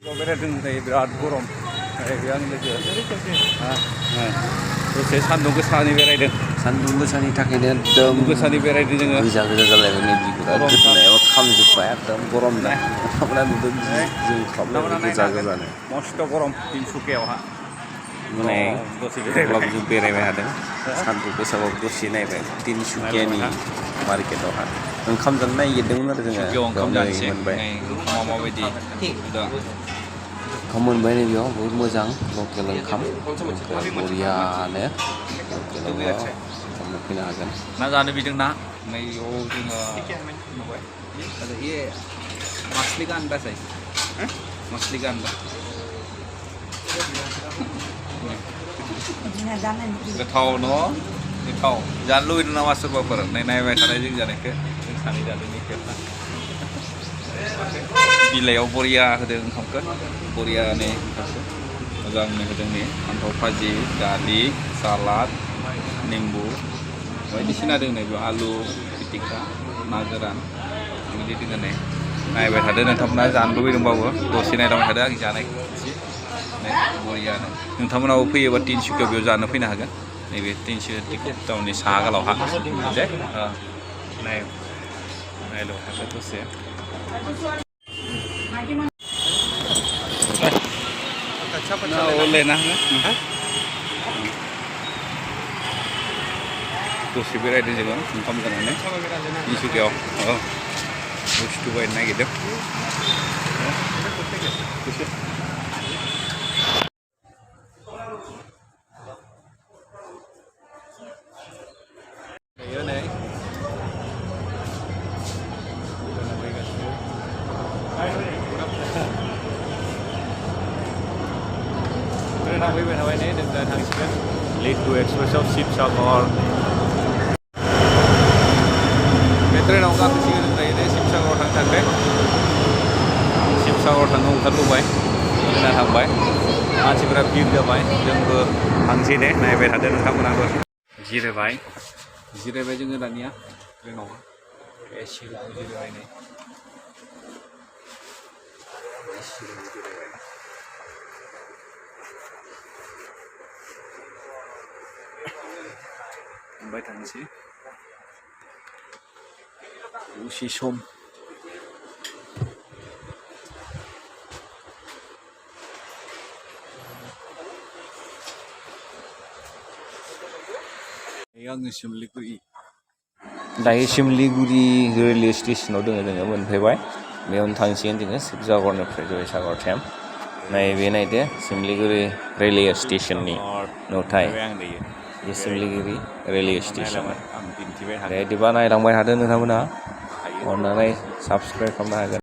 बेरायदों नै बिराद गरम आं लोगो दसे सान्दुं गोसानि बेरायदों सान्दुं गोसानि थाखायनो एकदम गोसानि बेरायदों जोङो गोजा गोजा जालायबाय नै बिगुरा गोदोनायाव खामजोब्बाय एकदम गरम दा नोंथांमोना नुदों जों खामलायबाय गोजा गोजानो मस्थ' गरम तिनसुकियावहा माने अब्लाबो जों बेरायबाय थादों सान्दुं गोसाबाबो दसे नायबाय तिनसुकियानि मार्केटावहा ओंखाम जानो नागिरदोंमोन आरो जोङो बेयाव मोनबाय ओंखामा माबायदि ओंखाम मोनबाय नै बेयाव बहुद मोजां लकेल ओंखाम बरियानो लकेलावबो ओंखाम फैनो हागोन ना जानो बिदों ना नैयाव जोङो नुबाय मासलि गानबासै मासलि गानबा गोथाव न' गोथाव जानो लुबैदों नामा सोरबाफोर नायबाय थानाय जों जानायखौ जों सानै जादों खेबना बिलाइयाव बरिया होदों ओंखामखौ बरियानो ओंखामखौ मोजांनो होदों नै फान्थाव भाजि दालि सालाद निम्बु बायदिसिना दं नै बेयाव आलु पिटिका ना गोरान बिदि दङ नै नायबाय थादो नोंथांमोना जानो लुबैदोंबाबो दसे नायलांबाय थादो आं जानायखौ एसे बरियानो नोंथांमोनाबो फैयोबा तिनसुकियाव बेयाव जानो फैनो हागोन नैबे तिनसुकिया टाउननि साहा गालावहा दे नायल' हागोन दसे लेना दसे बेरायदों जोङो ओंखाम जानानै तिनसुकियाव बुस्थु बायनो नागिरदों फैबाय थाबाय नै जों दा थांसिगोन लिटु एक्सप्रेसआव शिबसागर बे ट्रेनाव गाखोसिगोन जों दायो शिबसागराव थांनो थाखाय शिबसागर थांनो ओंखारबोबाय ट्रेना थांबाय मानसिफोरा भिर जाबाय जोंबो थांसै दे नायबाय थादों नोंथांमोनाबो जिरायबाय जोङो दानिया ट्रेनाव एसियाव जिरायबाय नै थांबाय थानोसै दसे सम आङो सिमलिगुरि दायो सिमलिगुरि रेलवे स्टेसनाव दङ जोङो मोनफैबाय बेयावनो थांसिगोन जोङो शिबसागरनिफ्राय जयसागरसिम नैबे नायदो सिमलिगुरि रेलवे स्टेसननि नुथाय बे सिमलिगुरि रेलवे स्टेसन बिदिबा नायलांबाय थादो नोंथांमोना अननानै साबस्क्राइब खालामनो हागोन